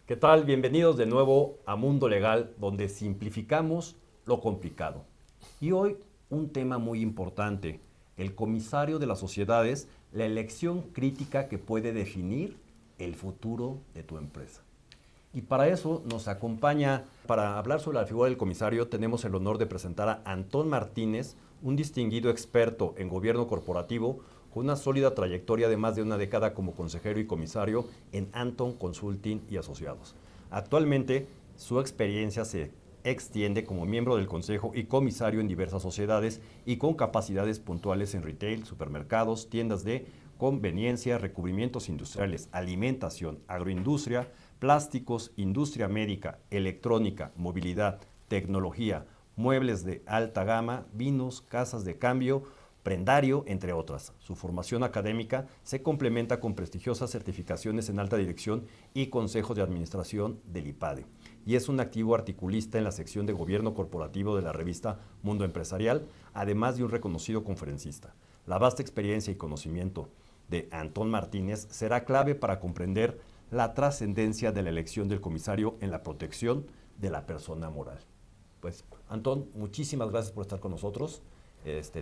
¿Qué tal? Bienvenidos de nuevo a Mundo Legal, donde simplificamos lo complicado. Y hoy un tema muy importante, el comisario de las sociedades, la elección crítica que puede definir el futuro de tu empresa. Y para eso nos acompaña, para hablar sobre la figura del comisario, tenemos el honor de presentar a Antón Martínez, un distinguido experto en gobierno corporativo, con una sólida trayectoria de más de una década como consejero y comisario en Anton Consulting y Asociados. Actualmente, su experiencia se extiende como miembro del consejo y comisario en diversas sociedades y con capacidades puntuales en retail, supermercados, tiendas de conveniencia, recubrimientos industriales, alimentación, agroindustria, plásticos, industria médica, electrónica, movilidad, tecnología, muebles de alta gama, vinos, casas de cambio, prendario, entre otras. Su formación académica se complementa con prestigiosas certificaciones en alta dirección y consejos de administración del IPADE. Y es un activo articulista en la sección de gobierno corporativo de la revista Mundo Empresarial, además de un reconocido conferencista. La vasta experiencia y conocimiento de Antón Martínez será clave para comprender la trascendencia de la elección del comisario en la protección de la persona moral. Pues, Antón, muchísimas gracias por estar con nosotros.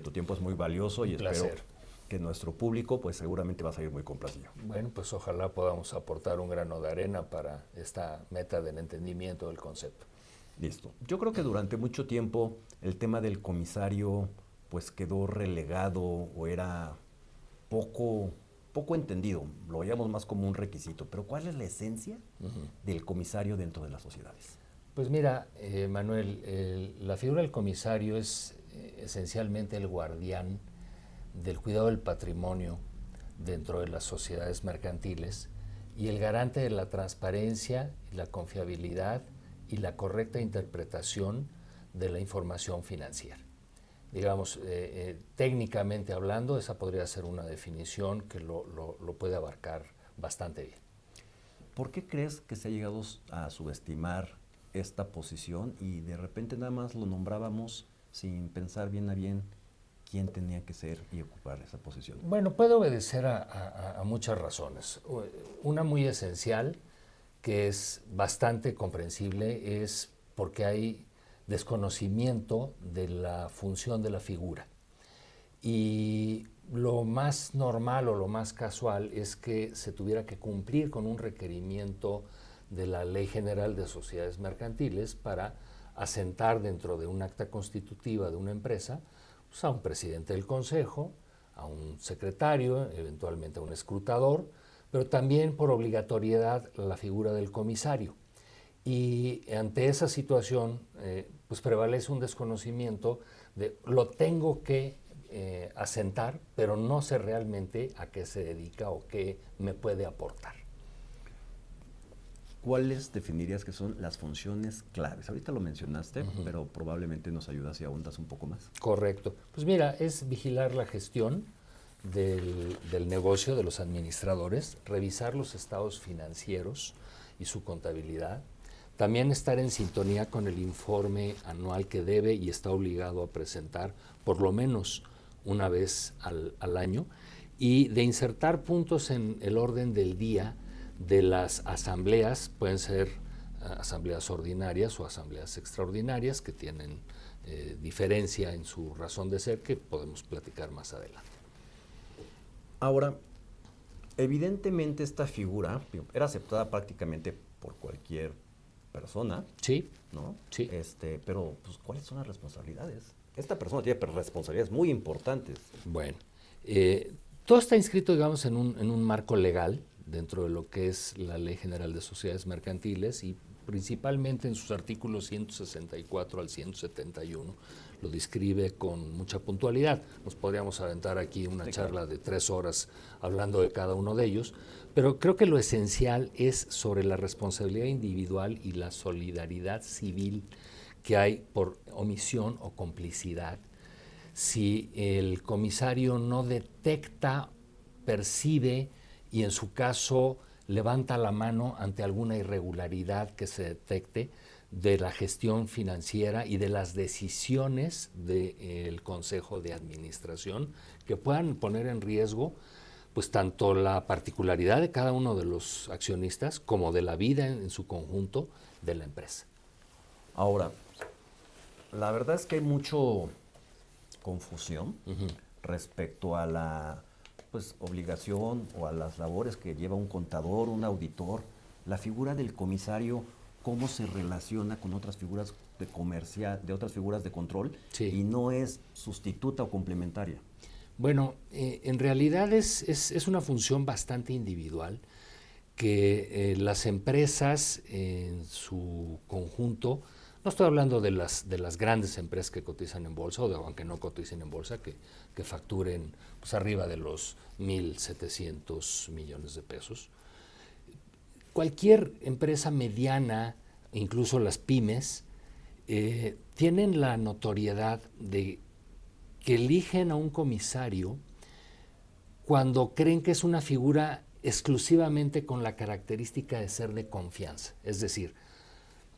Tu tiempo es muy valioso y espero que nuestro público pues seguramente va a salir muy complacido. Bueno, pues ojalá podamos aportar un grano de arena para esta meta del entendimiento del concepto. Listo. Yo creo que durante mucho tiempo el tema del comisario pues quedó relegado o era poco entendido, lo veíamos más como un requisito, pero ¿cuál es la esencia del comisario dentro de las sociedades? Pues mira, Manuel, la figura del comisario es esencialmente el guardián del cuidado del patrimonio dentro de las sociedades mercantiles y el garante de la transparencia, la confiabilidad y la correcta interpretación de la información financiera. Digamos, técnicamente hablando, esa podría ser una definición que lo puede abarcar bastante bien. ¿Por qué crees que se ha llegado a subestimar esta posición y de repente nada más lo nombrábamos sin pensar bien a bien quién tenía que ser y ocupar esa posición? Bueno, puede obedecer a muchas razones. Una muy esencial, que es bastante comprensible, es porque hay desconocimiento de la función de la figura. Y lo más normal o lo más casual es que se tuviera que cumplir con un requerimiento de la Ley General de Sociedades Mercantiles para asentar dentro de un acta constitutiva de una empresa pues, a un presidente del consejo, a un secretario, eventualmente a un escrutador, pero también por obligatoriedad la figura del comisario. Y ante esa situación, pues prevalece un desconocimiento de lo tengo que asentar, pero no sé realmente a qué se dedica o qué me puede aportar. ¿Cuáles definirías que son las funciones claves? Ahorita lo mencionaste, pero probablemente nos ayudas y ahondas un poco más. Correcto. Pues mira, es vigilar la gestión del negocio de los administradores, revisar los estados financieros y su contabilidad, también estar en sintonía con el informe anual que debe y está obligado a presentar por lo menos una vez al año, y de insertar puntos en el orden del día de las asambleas, pueden ser asambleas ordinarias o asambleas extraordinarias que tienen diferencia en su razón de ser que podemos platicar más adelante. Ahora, evidentemente esta figura era aceptada prácticamente por cualquier persona, Sí, ¿no? sí. Pero, pues, ¿cuáles son las responsabilidades? Esta persona tiene responsabilidades muy importantes. Bueno, todo está inscrito, digamos, en un marco legal dentro de lo que es la Ley General de Sociedades Mercantiles y principalmente en sus artículos 164 al 171 lo describe con mucha puntualidad. Nos podríamos aventar aquí una charla de 3 horas hablando de cada uno de ellos, pero creo que lo esencial es sobre la responsabilidad individual y la solidaridad civil que hay por omisión o complicidad. Si el comisario no detecta, percibe y en su caso levanta la mano ante alguna irregularidad que se detecte de la gestión financiera y de las decisiones del Consejo de Administración que puedan poner en riesgo pues tanto la particularidad de cada uno de los accionistas como de la vida en su conjunto de la empresa. Ahora, la verdad es que hay mucho confusión respecto a la obligación o a las labores que lleva un contador, un auditor. La figura del comisario, cómo se relaciona con otras figuras de otras figuras de control, Sí. Y no es sustituta o complementaria. Bueno, en realidad es una función bastante individual que las empresas en su conjunto, no estoy hablando de las grandes empresas que cotizan en bolsa o aunque no coticen en bolsa, que facturen pues, arriba de los 1.700 millones de pesos. Cualquier empresa mediana, incluso las pymes, tienen la notoriedad de que eligen a un comisario cuando creen que es una figura exclusivamente con la característica de ser de confianza. Es decir,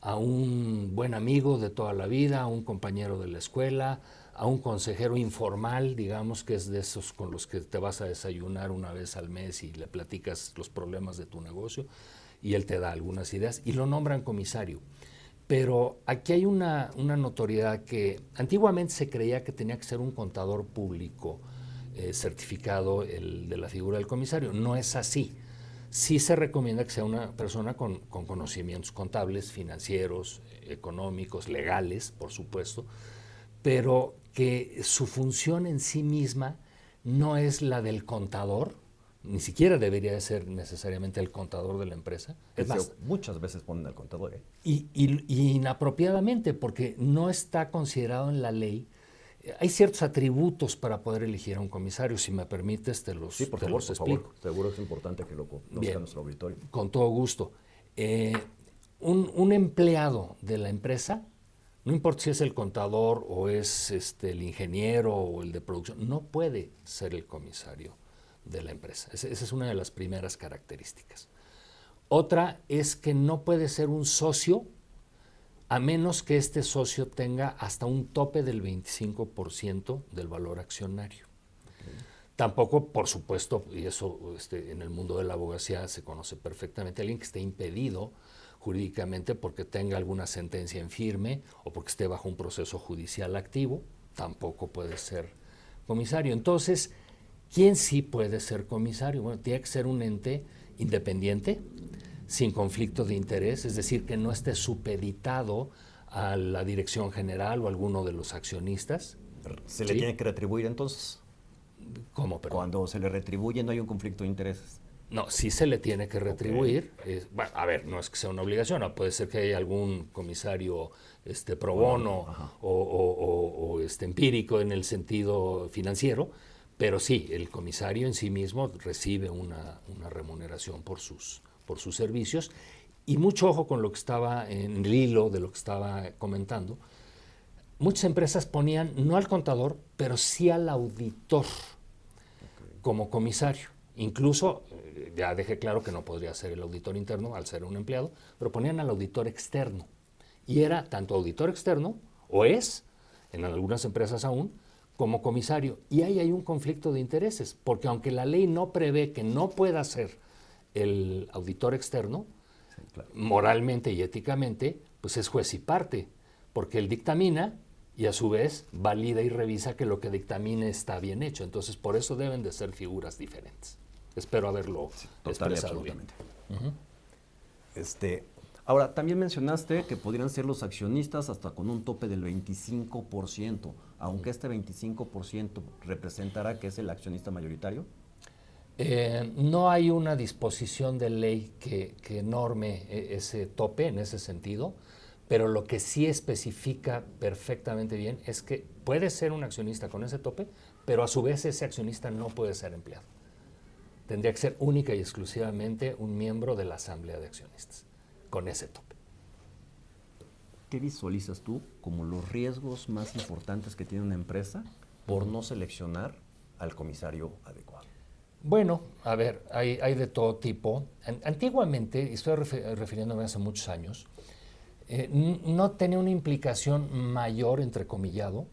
a un buen amigo de toda la vida, a un compañero de la escuela, a un consejero informal, digamos que es de esos con los que te vas a desayunar una vez al mes y le platicas los problemas de tu negocio y él te da algunas ideas y lo nombran comisario. Pero aquí hay una notoriedad que antiguamente se creía que tenía que ser un contador público certificado el de la figura del comisario. No es así. Sí se recomienda que sea una persona con conocimientos contables, financieros, económicos, legales, por supuesto, pero que su función en sí misma no es la del contador, ni siquiera debería de ser necesariamente el contador de la empresa. Es más, muchas veces ponen al contador. Y inapropiadamente, porque no está considerado en la ley. Hay ciertos atributos para poder elegir a un comisario. Si me permites, te los explico. Por favor. Seguro es importante que lo conozca nuestro auditorio. Con todo gusto. Un empleado de la empresa, no importa si es el contador o es el ingeniero o el de producción, no puede ser el comisario de la empresa. Esa es una de las primeras características. Otra es que no puede ser un socio a menos que este socio tenga hasta un tope del 25% del valor accionario. Okay. Tampoco, por supuesto, y eso en el mundo de la abogacía se conoce perfectamente, alguien que esté impedido jurídicamente porque tenga alguna sentencia en firme o porque esté bajo un proceso judicial activo, tampoco puede ser comisario. Entonces, ¿quién sí puede ser comisario? Bueno, tiene que ser un ente independiente, sin conflicto de interés, es decir, que no esté supeditado a la dirección general o a alguno de los accionistas. ¿Se le tiene que retribuir entonces? ¿Cómo? Perdón. Cuando se le retribuye no hay un conflicto de intereses. No, sí se le tiene que retribuir. Okay. Bueno, a ver, no es que sea una obligación, no, puede ser que haya algún comisario pro bono o empírico en el sentido financiero, pero sí, el comisario en sí mismo recibe una remuneración por sus servicios. Y mucho ojo con lo que estaba en el hilo de lo que estaba comentando. Muchas empresas ponían no al contador, pero sí al auditor como comisario. Incluso, ya dejé claro que no podría ser el auditor interno al ser un empleado, pero ponían al auditor externo. Y era tanto auditor externo, o es, en algunas empresas aún, como comisario. Y ahí hay un conflicto de intereses, porque aunque la ley no prevé que no pueda ser el auditor externo, sí, claro, moralmente y éticamente, pues es juez y parte, porque él dictamina y a su vez valida y revisa que lo que dictamine está bien hecho. Entonces, por eso deben de ser figuras diferentes. Espero haberlo expresado bien. Ahora, también mencionaste que podrían ser los accionistas hasta con un tope del 25%, aunque este 25% representará que es el accionista mayoritario. No hay una disposición de ley que norme ese tope en ese sentido, pero lo que sí especifica perfectamente bien es que puede ser un accionista con ese tope, pero a su vez ese accionista no puede ser empleado. Tendría que ser única y exclusivamente un miembro de la asamblea de accionistas, con ese tope. ¿Qué visualizas tú como los riesgos más importantes que tiene una empresa por no seleccionar al comisario adecuado? Bueno, a ver, hay de todo tipo. Antiguamente, y estoy refiriéndome a hace muchos años, no tenía una implicación mayor, entrecomillado,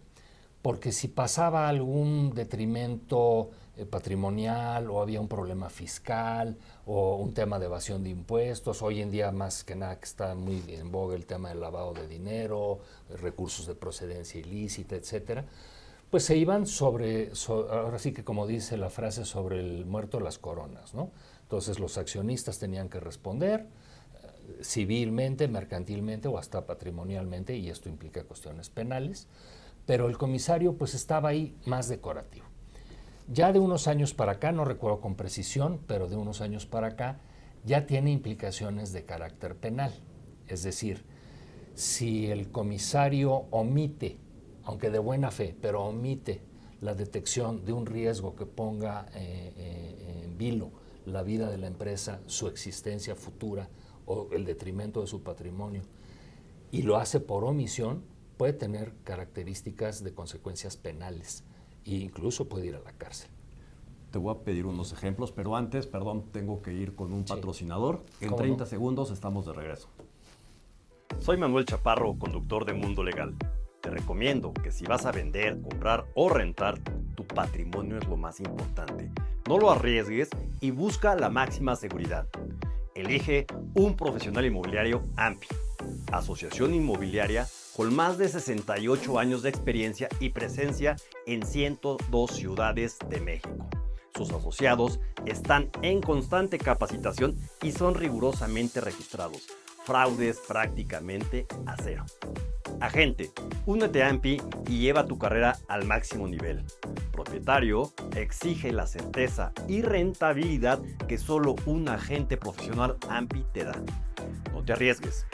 porque si pasaba algún detrimento patrimonial o había un problema fiscal o un tema de evasión de impuestos, hoy en día más que nada que está muy en boga el tema del lavado de dinero, recursos de procedencia ilícita, etcétera, pues se iban ahora sí que como dice la frase, sobre el muerto las coronas, ¿no? Entonces los accionistas tenían que responder civilmente, mercantilmente o hasta patrimonialmente, y esto implica cuestiones penales, pero el comisario pues estaba ahí más decorativo. Ya de unos años para acá, no recuerdo con precisión, pero de unos años para acá, ya tiene implicaciones de carácter penal. Es decir, si el comisario omite, aunque de buena fe, pero omite la detección de un riesgo que ponga en vilo la vida de la empresa, su existencia futura o el detrimento de su patrimonio, y lo hace por omisión, puede tener características de consecuencias penales e incluso puede ir a la cárcel. Te voy a pedir unos ejemplos, pero antes, perdón, tengo que ir con un patrocinador. En 30 no? segundos estamos de regreso. Soy Manuel Chaparro, conductor de Mundo Legal. Te recomiendo que si vas a vender, comprar o rentar, tu patrimonio es lo más importante. No lo arriesgues y busca la máxima seguridad. Elige un profesional inmobiliario AMPI, Asociación Inmobiliaria con más de 68 años de experiencia y presencia en 102 ciudades de México. Sus asociados están en constante capacitación y son rigurosamente registrados. Fraudes prácticamente a cero. Agente, únete a AMPI y lleva tu carrera al máximo nivel. Propietario, exige la certeza y rentabilidad que solo un agente profesional AMPI te da. No te arriesgues.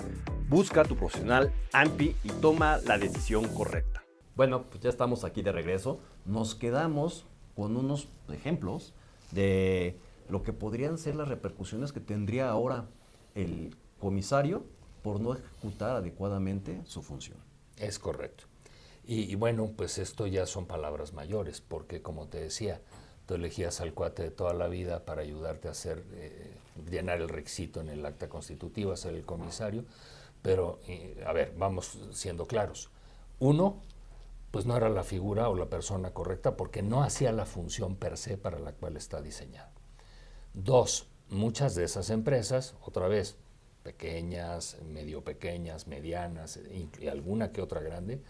Busca a tu profesional AMPI y toma la decisión correcta. Bueno, pues ya estamos aquí de regreso. Nos quedamos con unos ejemplos de lo que podrían ser las repercusiones que tendría ahora el comisario por no ejecutar adecuadamente su función. Es correcto. Y bueno, pues esto ya son palabras mayores, porque como te decía, tú elegías al cuate de toda la vida para ayudarte a hacer, llenar el requisito en el acta constitutiva, ser el comisario, pero, a ver, vamos siendo claros. Uno, pues no era la figura o la persona correcta porque no hacía la función per se para la cual está diseñado. Dos, muchas de esas empresas, otra vez, pequeñas, medio pequeñas, medianas y alguna que otra grande,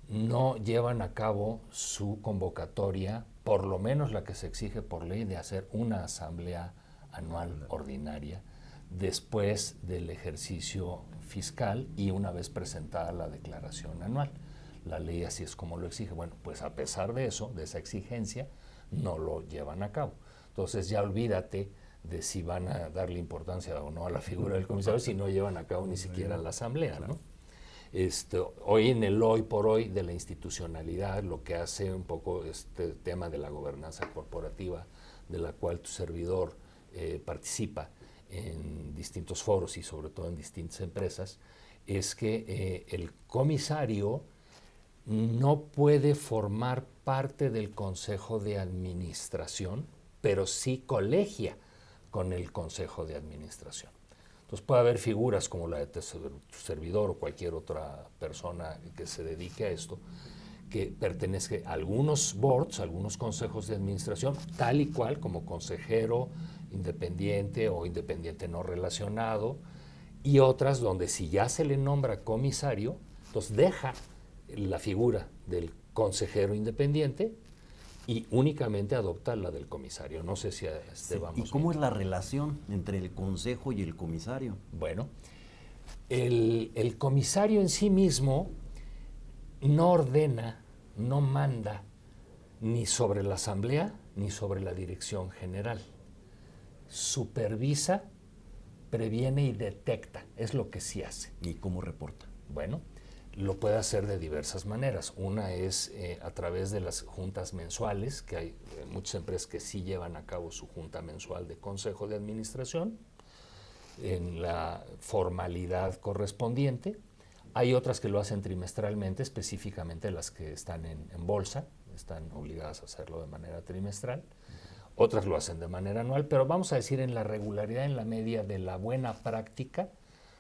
no llevan a cabo su convocatoria, por lo menos la que se exige por ley, de hacer una asamblea anual ordinaria después del ejercicio fiscal y una vez presentada la declaración anual. La ley así es como lo exige. Bueno, pues a pesar de eso, de esa exigencia, no lo llevan a cabo. Entonces ya olvídate de si van a darle importancia o no a la figura del comisario si no llevan a cabo ni siquiera la asamblea, ¿no? Hoy en el hoy por hoy de la institucionalidad, lo que hace un poco este tema de la gobernanza corporativa, de la cual tu servidor participa en distintos foros y sobre todo en distintas empresas, es que el comisario no puede formar parte del consejo de administración, pero sí colegia con el consejo de administración. Entonces puede haber figuras como la de tu servidor o cualquier otra persona que se dedique a esto, que pertenezca a algunos boards, a algunos consejos de administración, tal y cual como consejero independiente o independiente no relacionado, y otras donde si ya se le nombra comisario, entonces deja la figura del consejero independiente y únicamente adopta la del comisario. No sé si vamos. ¿Y cómo es la relación entre el consejo y el comisario? Bueno, el comisario en sí mismo no ordena, no manda ni sobre la asamblea ni sobre la dirección general. Supervisa, previene y detecta, es lo que sí hace. ¿Y cómo reporta? Bueno, lo puede hacer de diversas maneras. Una es a través de las juntas mensuales, que hay muchas empresas que sí llevan a cabo su junta mensual de consejo de administración, en la formalidad correspondiente. Hay otras que lo hacen trimestralmente, específicamente las que están en bolsa, están obligadas a hacerlo de manera trimestral. Otras lo hacen de manera anual, pero vamos a decir en la regularidad, en la media de la buena práctica,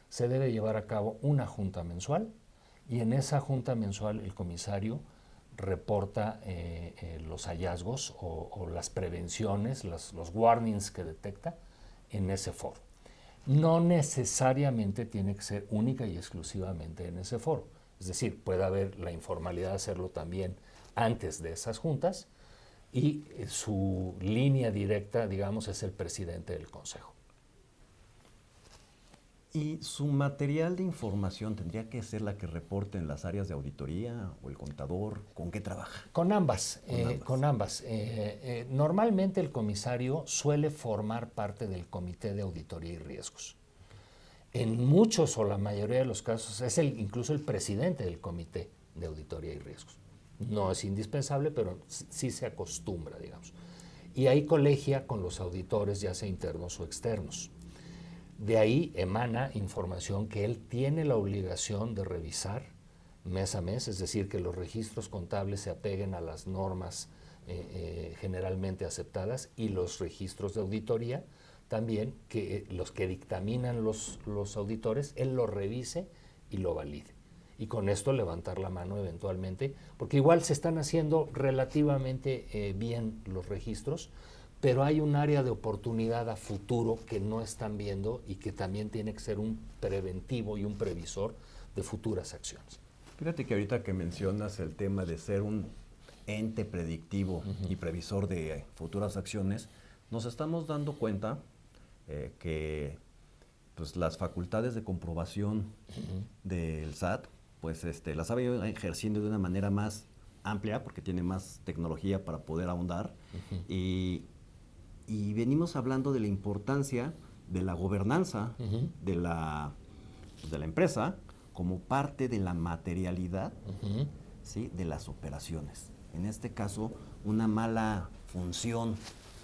se debe llevar a cabo una junta mensual y en esa junta mensual el comisario reporta los hallazgos o las prevenciones, los warnings que detecta en ese foro. No necesariamente tiene que ser única y exclusivamente en ese foro. Es decir, puede haber la informalidad de hacerlo también antes de esas juntas y su línea directa, digamos, es el presidente del consejo. ¿Y su material de información tendría que ser la que reporte en las áreas de auditoría o el contador? ¿Con qué trabaja? Con ambas. Normalmente el comisario suele formar parte del comité de auditoría y riesgos. En muchos o la mayoría de los casos es incluso el presidente del comité de auditoría y riesgos. No es indispensable, pero sí se acostumbra, digamos. Y ahí colegia con los auditores, ya sea internos o externos. De ahí emana información que él tiene la obligación de revisar mes a mes, es decir, que los registros contables se apeguen a las normas generalmente aceptadas, y los registros de auditoría también, que los que dictaminan los auditores, él lo revise y lo valide. Y con esto levantar la mano eventualmente, porque igual se están haciendo relativamente bien los registros, pero hay un área de oportunidad a futuro que no están viendo y que también tiene que ser un preventivo y un previsor de futuras acciones. Fíjate que ahorita que mencionas el tema de ser un ente predictivo y previsor de futuras acciones, nos estamos dando cuenta que pues, las facultades de comprobación del SAT pues, las ha venido ejerciendo de una manera más amplia porque tiene más tecnología para poder ahondar y venimos hablando de la importancia de la gobernanza de la empresa como parte de la materialidad ¿sí? de las operaciones. En este caso, una mala función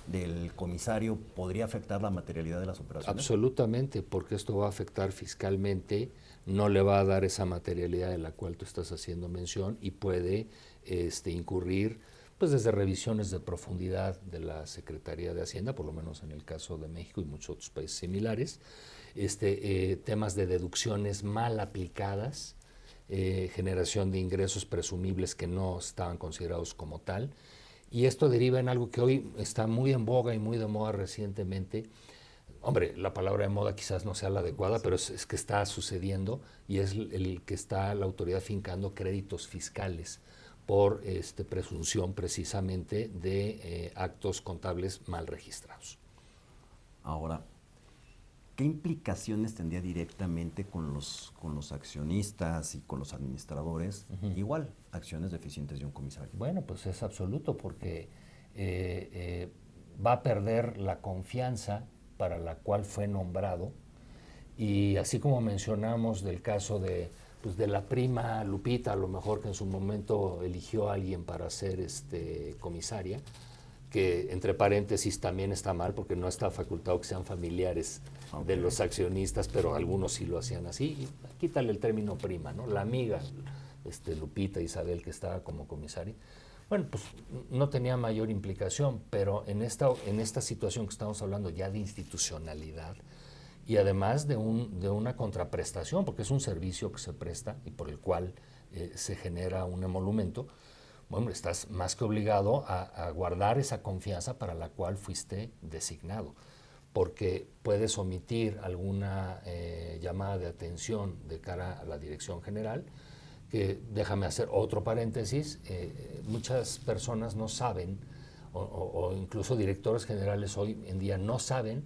del comisario podría afectar la materialidad de las operaciones. Absolutamente, porque esto va a afectar fiscalmente, no le va a dar esa materialidad de la cual tú estás haciendo mención y puede incurrir pues desde revisiones de profundidad de la Secretaría de Hacienda, por lo menos en el caso de México y muchos otros países similares, temas de deducciones mal aplicadas, generación de ingresos presumibles que no estaban considerados como tal, y esto deriva en algo que hoy está muy en boga y muy de moda recientemente. Hombre, la palabra de moda quizás no sea la adecuada, pero es que está sucediendo, y es el que está la autoridad fincando créditos fiscales por presunción precisamente de actos contables mal registrados. Ahora, ¿qué implicaciones tendría directamente con los accionistas y con los administradores? Igual, acciones deficientes de un comisario. Bueno, pues es absoluto, porque va a perder la confianza para la cual fue nombrado, y así como mencionamos del caso de la prima Lupita, a lo mejor que en su momento eligió a alguien para ser comisaria, que entre paréntesis también está mal porque no está facultado que sean familiares de los accionistas, pero algunos sí lo hacían así. Quítale el término prima, ¿no? La amiga Lupita Isabel, que estaba como comisaria. Bueno, pues no tenía mayor implicación, pero en esta situación que estamos hablando ya de institucionalidad, y además de una contraprestación, porque es un servicio que se presta y por el cual se genera un emolumento, bueno, estás más que obligado a guardar esa confianza para la cual fuiste designado, porque puedes omitir alguna llamada de atención de cara a la dirección general, que déjame hacer otro paréntesis, muchas personas no saben, o incluso directores generales hoy en día no saben,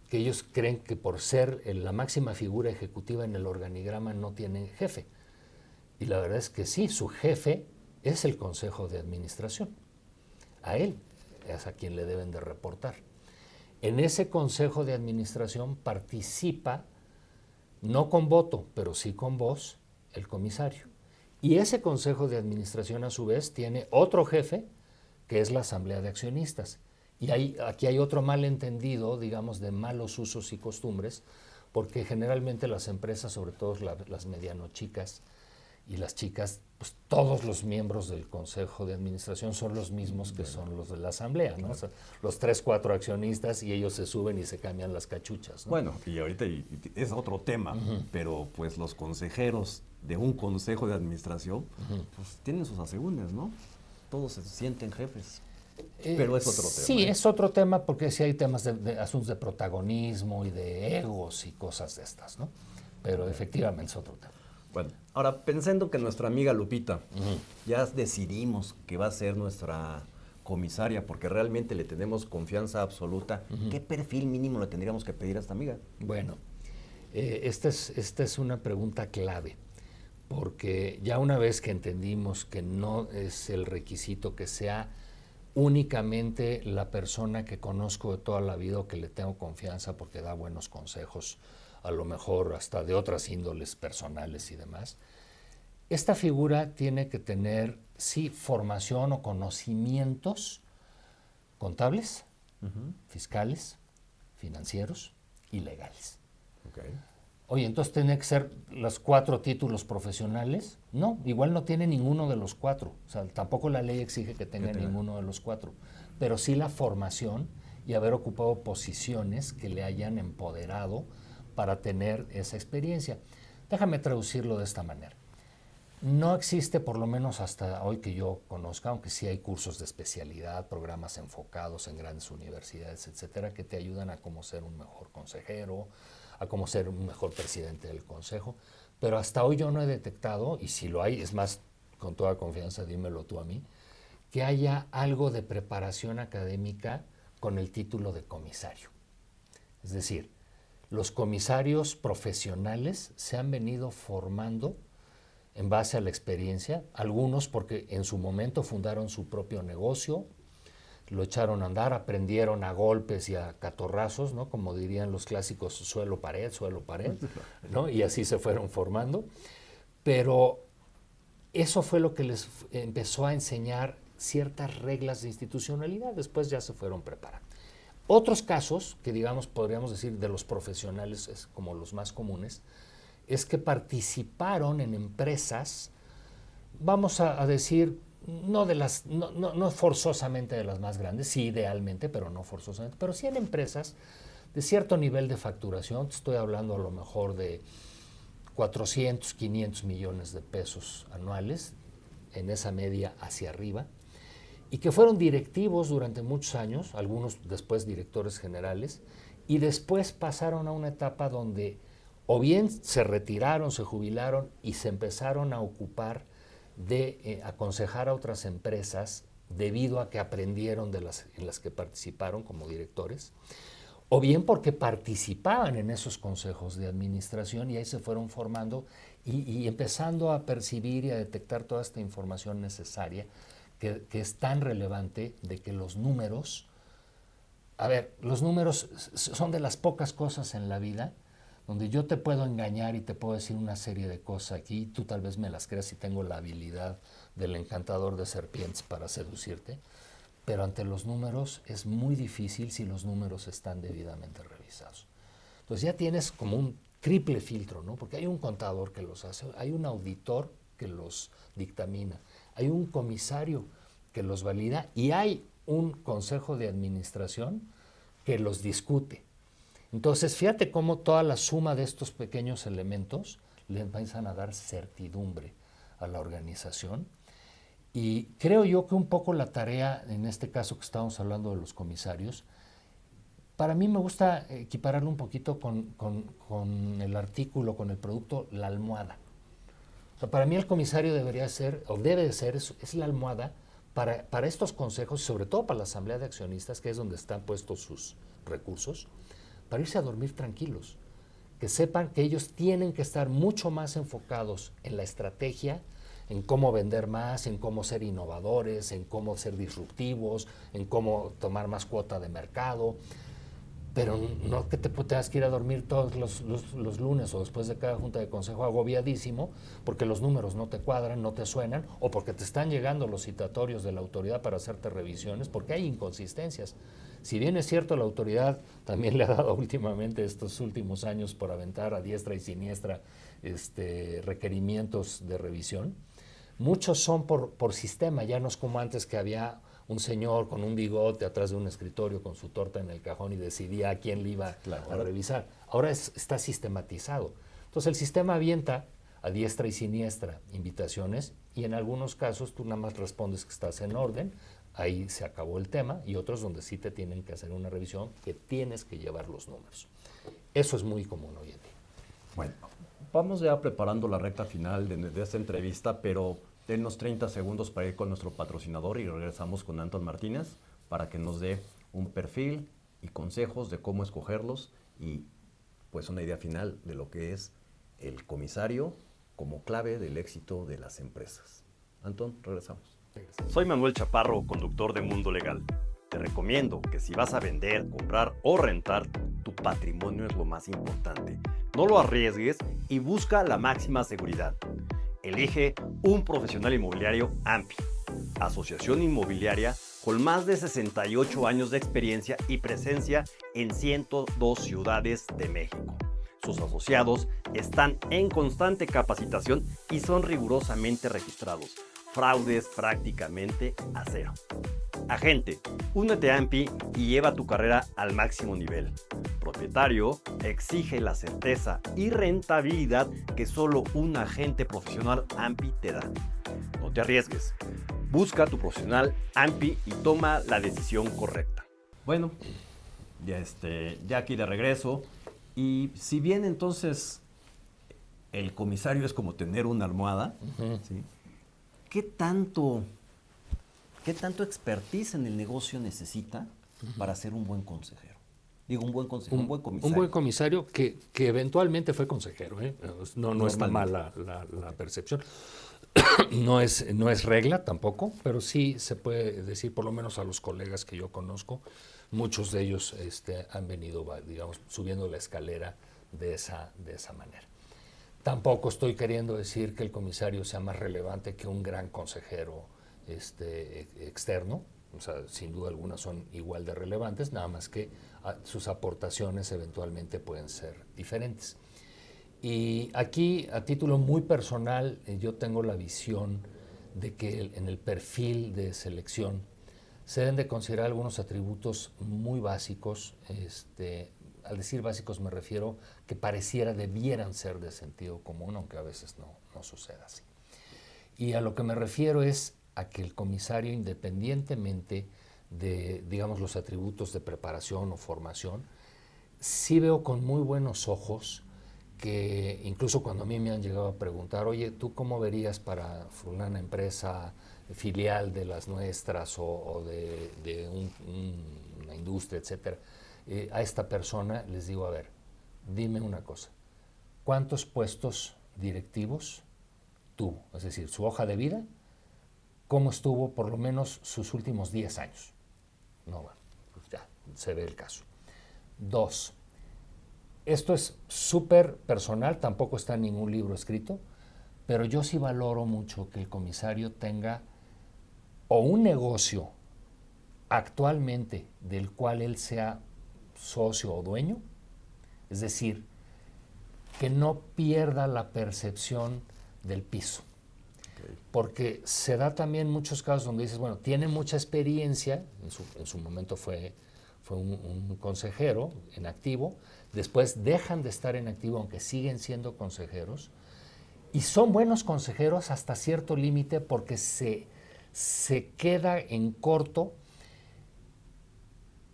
que ellos creen que por ser la máxima figura ejecutiva en el organigrama no tienen jefe. Y la verdad es que sí, su jefe es el Consejo de Administración. A él es a quien le deben de reportar. En ese Consejo de Administración participa, no con voto, pero sí con voz, el comisario. Y ese Consejo de Administración, a su vez, tiene otro jefe, que es la Asamblea de Accionistas. Y aquí hay otro malentendido, digamos, de malos usos y costumbres, porque generalmente las empresas, sobre todo las mediano chicas y las chicas, pues todos los miembros del Consejo de Administración son los mismos que son los de la Asamblea, ¿no? O sea, los 3, 4 accionistas y ellos se suben y se cambian las cachuchas, ¿no? Bueno, y ahorita es otro tema, pero pues los consejeros de un consejo de administración pues tienen sus asegúnes, ¿no? Todos se sienten jefes. Pero es otro tema. Sí, es otro tema porque sí hay temas de asuntos de protagonismo y de egos y cosas de estas, ¿no? Pero efectivamente es otro tema. Bueno, ahora pensando que nuestra amiga Lupita ya decidimos que va a ser nuestra comisaria porque realmente le tenemos confianza absoluta, ¿qué perfil mínimo le tendríamos que pedir a esta amiga? Bueno, esta es una pregunta clave, porque ya una vez que entendimos que no es el requisito que sea únicamente la persona que conozco de toda la vida o que le tengo confianza porque da buenos consejos, a lo mejor hasta de otras índoles personales y demás, esta figura tiene que tener, sí, formación o conocimientos contables, fiscales, financieros y legales. Okay. Oye, entonces tiene que ser los 4 títulos profesionales. No, igual no tiene ninguno de los 4. O sea, tampoco la ley exige que tenga ninguno de los 4. Pero sí la formación y haber ocupado posiciones que le hayan empoderado para tener esa experiencia. Déjame traducirlo de esta manera. No existe, por lo menos hasta hoy que yo conozca, aunque sí hay cursos de especialidad, programas enfocados en grandes universidades, etcétera, que te ayudan a cómo ser un mejor consejero, a cómo ser un mejor presidente del consejo, pero hasta hoy yo no he detectado, y si lo hay, es más, con toda confianza, dímelo tú a mí, que haya algo de preparación académica con el título de comisario. Es decir, los comisarios profesionales se han venido formando en base a la experiencia, algunos porque en su momento fundaron su propio negocio, lo echaron a andar, aprendieron a golpes y a catorrazos, ¿no? Como dirían los clásicos, suelo, pared, ¿no? Y así se fueron formando. Pero eso fue lo que les empezó a enseñar ciertas reglas de institucionalidad, después ya se fueron preparando. Otros casos, que digamos podríamos decir de los profesionales, es como los más comunes, es que participaron en empresas, vamos a decir, no forzosamente de las más grandes, sí idealmente, pero no forzosamente, pero sí en empresas de cierto nivel de facturación, estoy hablando a lo mejor de 400, 500 millones de pesos anuales, en esa media hacia arriba, y que fueron directivos durante muchos años, algunos después directores generales, y después pasaron a una etapa donde o bien se retiraron, se jubilaron y se empezaron a ocupar de aconsejar a otras empresas debido a que aprendieron en las que participaron como directores, o bien porque participaban en esos consejos de administración y ahí se fueron formando y empezando a percibir y a detectar toda esta información necesaria que es tan relevante de que los números, los números son de las pocas cosas en la vida donde yo te puedo engañar y te puedo decir una serie de cosas aquí, tú tal vez me las creas y tengo la habilidad del encantador de serpientes para seducirte, pero ante los números es muy difícil si los números están debidamente revisados. Entonces ya tienes como un triple filtro, ¿no? Porque hay un contador que los hace, hay un auditor que los dictamina, hay un comisario que los valida y hay un consejo de administración que los discute. Entonces, fíjate cómo toda la suma de estos pequeños elementos le empiezan a dar certidumbre a la organización. Y creo yo que un poco la tarea, en este caso que estamos hablando de los comisarios, para mí me gusta equipararlo un poquito con el artículo, con el producto, la almohada. O sea, para mí el comisario debería ser, o debe de ser, es la almohada para estos consejos, sobre todo para la asamblea de accionistas, que es donde están puestos sus recursos, para irse a dormir tranquilos, que sepan que ellos tienen que estar mucho más enfocados en la estrategia, en cómo vender más, en cómo ser innovadores, en cómo ser disruptivos, en cómo tomar más cuota de mercado, pero no que te tengas que ir a dormir todos los lunes o después de cada junta de consejo agobiadísimo porque los números no te cuadran, no te suenan o porque te están llegando los citatorios de la autoridad para hacerte revisiones, porque hay inconsistencias. Si bien es cierto, la autoridad también le ha dado últimamente estos últimos años por aventar a diestra y siniestra requerimientos de revisión, Muchos son por sistema, ya no es como antes que había un señor con un bigote atrás de un escritorio con su torta en el cajón y decidía a quién le iba a revisar. Ahora está sistematizado. Entonces el sistema avienta a diestra y siniestra invitaciones y en algunos casos tú nada más respondes que estás en orden, ahí se acabó el tema, y otros donde sí te tienen que hacer una revisión que tienes que llevar los números. Eso es muy común hoy en día. Bueno, vamos ya preparando la recta final de esta entrevista, pero denos 30 segundos para ir con nuestro patrocinador y regresamos con Antón Martínez para que nos dé un perfil y consejos de cómo escogerlos y pues una idea final de lo que es el comisario como clave del éxito de las empresas. Antón, regresamos. Soy Manuel Chaparro, conductor de Mundo Legal. Te recomiendo que si vas a vender, comprar o rentar, tu patrimonio es lo más importante. No lo arriesgues y busca la máxima seguridad. Elige un profesional inmobiliario AMPI, asociación inmobiliaria con más de 68 años de experiencia y presencia en 102 ciudades de México. Sus asociados están en constante capacitación y son rigurosamente registrados. Fraudes prácticamente a cero. Agente, únete a AMPI y lleva tu carrera al máximo nivel. Propietario, exige la certeza y rentabilidad que solo un agente profesional AMPI te da. No te arriesgues. Busca a tu profesional AMPI y toma la decisión correcta. Bueno, ya aquí de regreso. Y si bien entonces el comisario es como tener una almohada, ¿sí? ¿Qué tanto expertise en el negocio necesita para ser un buen consejero? Digo, un buen comisario. Un buen comisario que eventualmente fue consejero, ¿eh? No está mal la percepción. No es regla tampoco, pero sí se puede decir, por lo menos a los colegas que yo conozco, muchos de ellos han venido, digamos, subiendo la escalera de esa manera. Tampoco estoy queriendo decir que el comisario sea más relevante que un gran consejero externo. O sea, sin duda alguna son igual de relevantes, nada más que sus aportaciones eventualmente pueden ser diferentes. Y aquí, a título muy personal, yo tengo la visión de que en el perfil de selección se deben de considerar algunos atributos muy básicos. Al decir básicos me refiero que debieran ser de sentido común, aunque a veces no suceda así. Y a lo que me refiero es a que el comisario, independientemente de, digamos, los atributos de preparación o formación, sí veo con muy buenos ojos que incluso cuando a mí me han llegado a preguntar, oye, ¿tú cómo verías para fulana empresa filial de las nuestras o de una industria, etcétera? A esta persona les digo, a ver, dime una cosa, ¿cuántos puestos directivos tuvo? Es decir, su hoja de vida, ¿cómo estuvo por lo menos sus últimos 10 años? No, bueno, pues ya, se ve el caso. 2, esto es súper personal, tampoco está en ningún libro escrito, pero yo sí valoro mucho que el comisario tenga o un negocio actualmente del cual él sea socio o dueño, es decir, que no pierda la percepción del piso. Okay. Porque se da también muchos casos donde dices, bueno, tiene mucha experiencia, en su momento fue un consejero en activo, después dejan de estar en activo aunque siguen siendo consejeros, y son buenos consejeros hasta cierto límite porque se queda en corto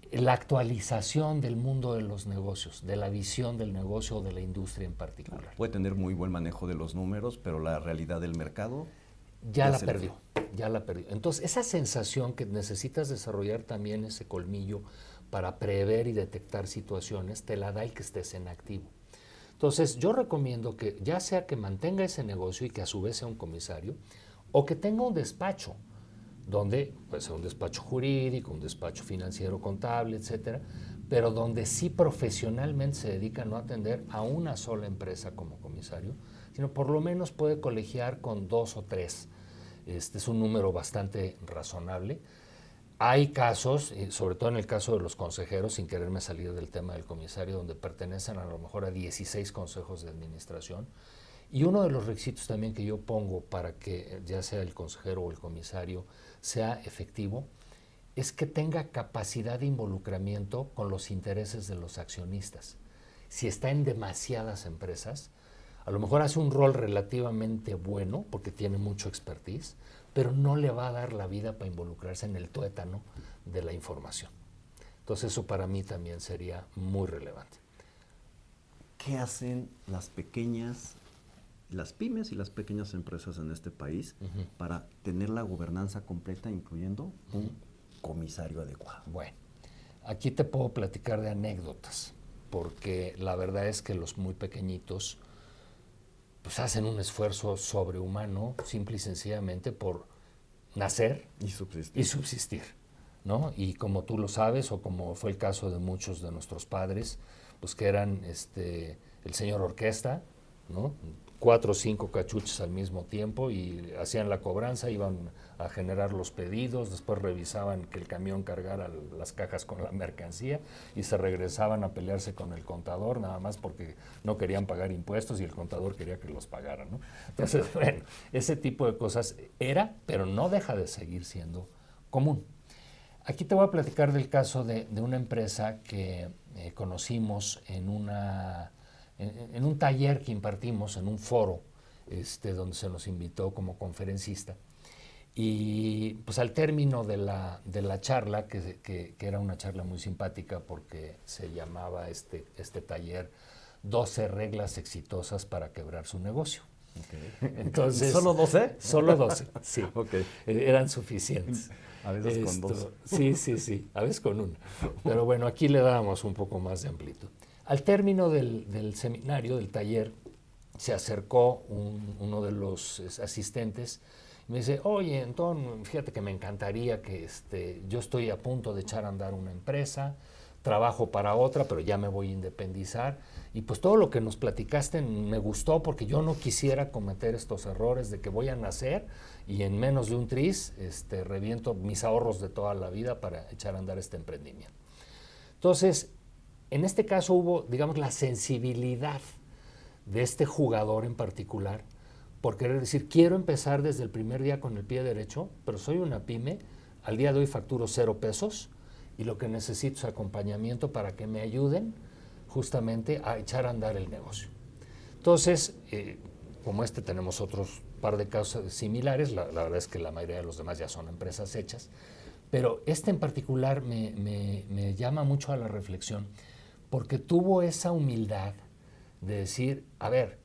la actualización del mundo de los negocios, de la visión del negocio o de la industria en particular. Claro, puede tener muy buen manejo de los números, pero la realidad del mercado ya la perdió. Entonces, esa sensación que necesitas desarrollar también ese colmillo para prever y detectar situaciones, te la da el que estés en activo. Entonces, yo recomiendo que ya sea que mantenga ese negocio y que a su vez sea un comisario, o que tenga un despacho, donde puede ser un despacho jurídico, un despacho financiero contable, etcétera, pero donde sí profesionalmente se dedica no a atender a una sola empresa como comisario, sino por lo menos puede colegiar con 2 o 3. Es un número bastante razonable. Hay casos, sobre todo en el caso de los consejeros, sin quererme salir del tema del comisario, donde pertenecen a lo mejor a 16 consejos de administración, Y uno de los requisitos también que yo pongo para que ya sea el consejero o el comisario sea efectivo es que tenga capacidad de involucramiento con los intereses de los accionistas. Si está en demasiadas empresas, a lo mejor hace un rol relativamente bueno porque tiene mucho expertise, pero no le va a dar la vida para involucrarse en el tuétano de la información. Entonces eso para mí también sería muy relevante. ¿Qué hacen las pymes y las pequeñas empresas en este país para tener la gobernanza completa, incluyendo un comisario adecuado? Bueno, aquí te puedo platicar de anécdotas, porque la verdad es que los muy pequeñitos pues hacen un esfuerzo sobrehumano simple y sencillamente por nacer Y subsistir. y subsistir, ¿no? Y como tú lo sabes, o como fue el caso de muchos de nuestros padres, pues que eran el señor orquesta, ¿no? 4 o 5 cachuches al mismo tiempo y hacían la cobranza, iban a generar los pedidos, después revisaban que el camión cargara las cajas con la mercancía y se regresaban a pelearse con el contador, nada más porque no querían pagar impuestos y el contador quería que los pagara, ¿no? Entonces, bueno, ese tipo de cosas era, pero no deja de seguir siendo común. Aquí te voy a platicar del caso de una empresa que conocimos en un taller que impartimos, en un foro donde se nos invitó como conferencista. Y pues al término de la charla, que era una charla muy simpática porque se llamaba este taller 12 reglas exitosas para quebrar su negocio. Okay. Entonces, ¿Solo 12? Solo 12, sí. Okay. Eran suficientes. A veces con 2. Sí, a veces con 1. Pero bueno, aquí le dábamos un poco más de amplitud. Al término del seminario, del taller, se acercó uno de los asistentes y me dice, oye, Antón, fíjate que me encantaría que yo estoy a punto de echar a andar una empresa, trabajo para otra, pero ya me voy a independizar. Y pues todo lo que nos platicaste me gustó porque yo no quisiera cometer estos errores de que voy a nacer y en menos de un tris reviento mis ahorros de toda la vida para echar a andar este emprendimiento. Entonces, en este caso hubo, digamos, la sensibilidad de este jugador en particular por querer decir, quiero empezar desde el primer día con el pie derecho, pero soy una pyme, al día de hoy facturo 0 pesos y lo que necesito es acompañamiento para que me ayuden justamente a echar a andar el negocio. Entonces, como tenemos otros par de casos similares, la verdad es que la mayoría de los demás ya son empresas hechas, pero en particular me llama mucho a la reflexión porque tuvo esa humildad de decir, a ver,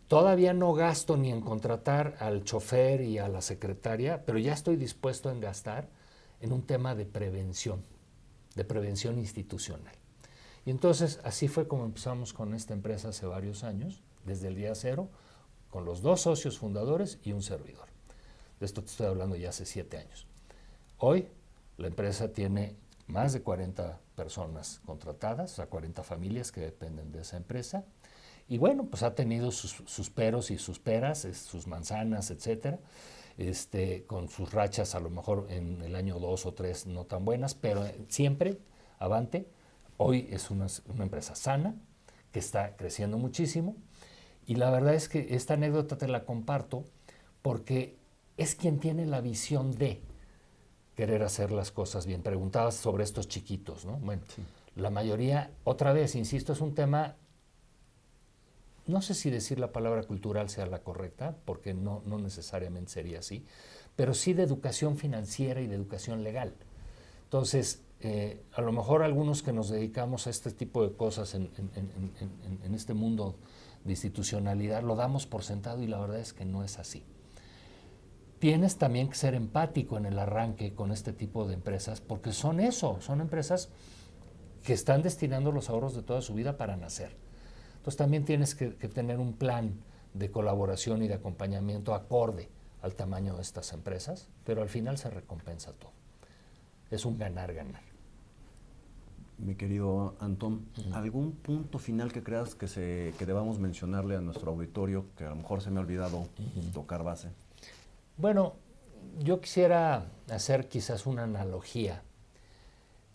todavía no gasto ni en contratar al chofer y a la secretaria, pero ya estoy dispuesto en gastar en un tema de prevención institucional. Y entonces así fue como empezamos con esta empresa hace varios años, desde el día 0, con los 2 socios fundadores y un servidor. De esto te estoy hablando ya hace 7 años. Hoy la empresa tiene más de 40 personas contratadas, o sea, 40 familias que dependen de esa empresa. Y bueno, pues ha tenido sus peros y sus peras, sus manzanas, etcétera, con sus rachas a lo mejor en el año 2 o 3 no tan buenas, pero siempre avante. Hoy es una empresa sana, que está creciendo muchísimo. Y la verdad es que esta anécdota te la comparto porque es quien tiene la visión de querer hacer las cosas bien. Preguntabas sobre estos chiquitos, ¿no? Bueno, sí. La mayoría, otra vez, insisto, es un tema, no sé si decir la palabra cultural sea la correcta, porque no necesariamente sería así, pero sí de educación financiera y de educación legal. Entonces, a lo mejor algunos que nos dedicamos a este tipo de cosas en este mundo de institucionalidad lo damos por sentado y la verdad es que no es así. Tienes también que ser empático en el arranque con este tipo de empresas porque son empresas que están destinando los ahorros de toda su vida para nacer. Entonces también tienes que tener un plan de colaboración y de acompañamiento acorde al tamaño de estas empresas, pero al final se recompensa todo. Es un ganar-ganar. Mi querido Antón, ¿algún punto final que creas que debamos mencionarle a nuestro auditorio que a lo mejor se me ha olvidado tocar base? Bueno, yo quisiera hacer quizás una analogía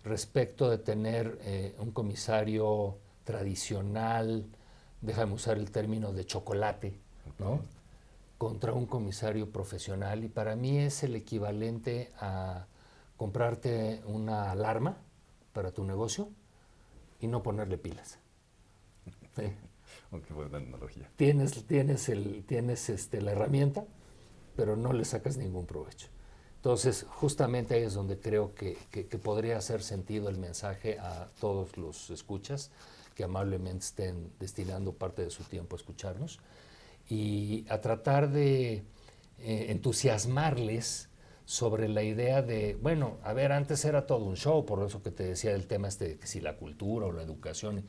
respecto de tener un comisario tradicional, déjame usar el término de chocolate, ¿no? Contra un comisario profesional, y para mí es el equivalente a comprarte una alarma para tu negocio y no ponerle pilas. ¿Sí? Qué buena analogía. Tienes la herramienta, pero no le sacas ningún provecho. Entonces, justamente ahí es donde creo que podría hacer sentido el mensaje a todos los escuchas que amablemente estén destinando parte de su tiempo a escucharnos y a tratar de entusiasmarles sobre la idea de, bueno, a ver, antes era todo un show, por eso que te decía el tema que si la cultura o la educación,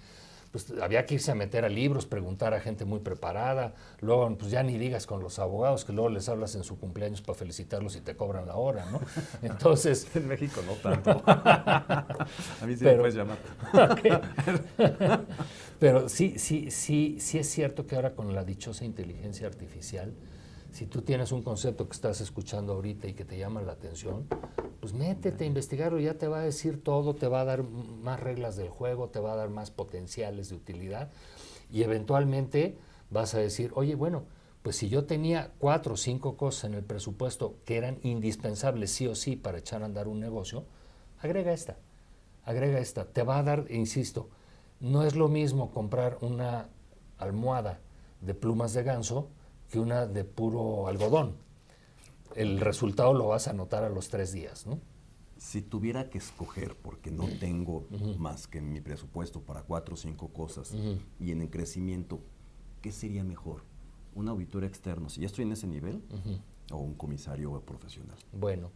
pues había que irse a meter a libros, preguntar a gente muy preparada, luego pues ya ni digas con los abogados, que luego les hablas en su cumpleaños para felicitarlos y te cobran la hora, ¿no? Entonces... En México no tanto. A mí sí me puedes llamar. Okay. Pero sí es cierto que ahora con la dichosa inteligencia artificial, si tú tienes un concepto que estás escuchando ahorita y que te llama la atención, pues métete a investigarlo, ya te va a decir todo, te va a dar más reglas del juego, te va a dar más potenciales de utilidad y eventualmente vas a decir, oye, bueno, pues si yo tenía 4 o 5 cosas en el presupuesto que eran indispensables sí o sí para echar a andar un negocio, agrega esta. Te va a dar, insisto, no es lo mismo comprar una almohada de plumas de ganso que una de puro algodón. El resultado lo vas a notar a los 3 días, ¿no? Si tuviera que escoger, porque no tengo más que mi presupuesto para 4 o 5 cosas, y en el crecimiento, ¿qué sería mejor? ¿Un auditor externo, si ya estoy en ese nivel, o un comisario profesional? Bueno,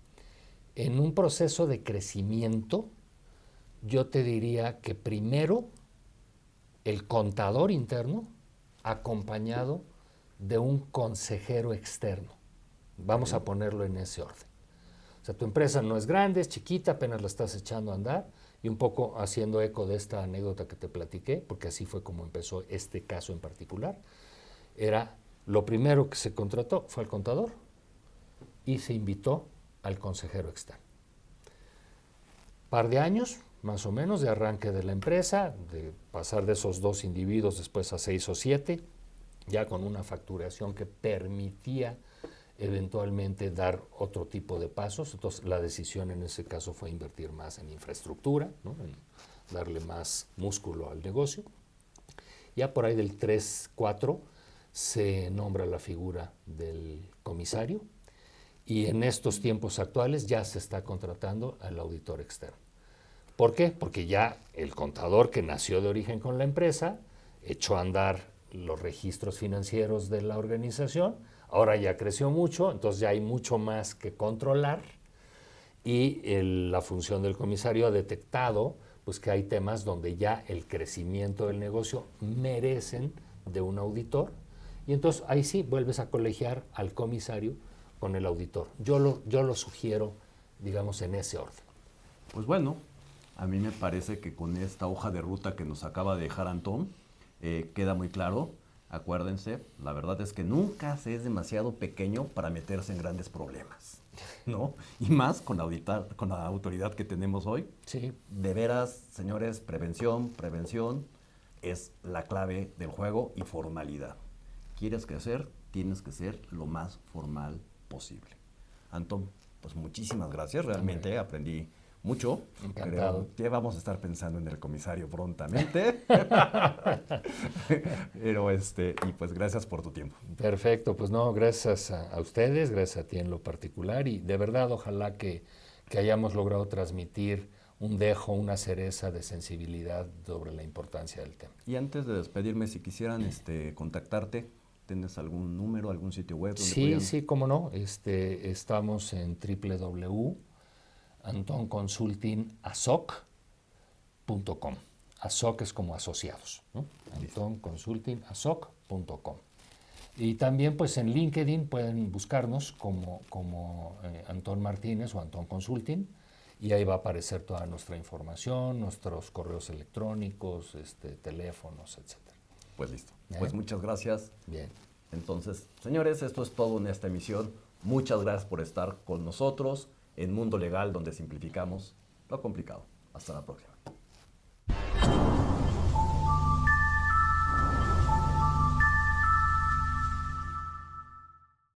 en un proceso de crecimiento, yo te diría que primero el contador interno acompañado de un consejero externo. Vamos a ponerlo en ese orden. O sea, tu empresa no es grande, es chiquita, apenas la estás echando a andar, y un poco haciendo eco de esta anécdota que te platiqué, porque así fue como empezó este caso en particular, era lo primero que se contrató fue al contador y se invitó al consejero externo. Par de años, más o menos, de arranque de la empresa, de pasar de esos 2 individuos después a 6 o 7, ya con una facturación que permitía eventualmente dar otro tipo de pasos. Entonces la decisión en ese caso fue invertir más en infraestructura, ¿no? En darle más músculo al negocio. Ya por ahí del 3-4 se nombra la figura del comisario y en estos tiempos actuales ya se está contratando al auditor externo. ¿Por qué? Porque ya el contador que nació de origen con la empresa echó a andar los registros financieros de la organización, ahora ya creció mucho, entonces ya hay mucho más que controlar y la función del comisario ha detectado pues, que hay temas donde ya el crecimiento del negocio merecen de un auditor y entonces ahí sí vuelves a colegiar al comisario con el auditor. Yo lo sugiero, digamos, en ese orden. Pues bueno, a mí me parece que con esta hoja de ruta que nos acaba de dejar Antón, queda muy claro. Acuérdense, la verdad es que nunca se es demasiado pequeño para meterse en grandes problemas, ¿no? Y más con la autoridad que tenemos hoy. Sí. De veras, señores, prevención es la clave del juego y formalidad. ¿Quieres crecer? Tienes que ser lo más formal posible. Antón, pues muchísimas gracias, realmente aprendí mucho. Encantado. Creo que vamos a estar pensando en el comisario prontamente. Pero y pues gracias por tu tiempo. Perfecto, pues no, gracias a ustedes, gracias a ti en lo particular y de verdad ojalá que hayamos logrado transmitir un dejo, una cereza de sensibilidad sobre la importancia del tema. Y antes de despedirme, si quisieran contactarte, ¿tienes algún número, algún sitio web? Sí, cómo no. Estamos en www.antonconsultingasoc.com. ASOC es como asociados, ¿no? antonconsultingasoc.com. Y también pues en LinkedIn pueden buscarnos como Antón Martínez o Antón Consulting y ahí va a aparecer toda nuestra información, nuestros correos electrónicos, teléfonos, etcétera. Pues listo. Pues muchas gracias. Bien. Entonces, señores, esto es todo en esta emisión. Muchas gracias por estar con nosotros en Mundo Legal, donde simplificamos lo complicado. Hasta la próxima.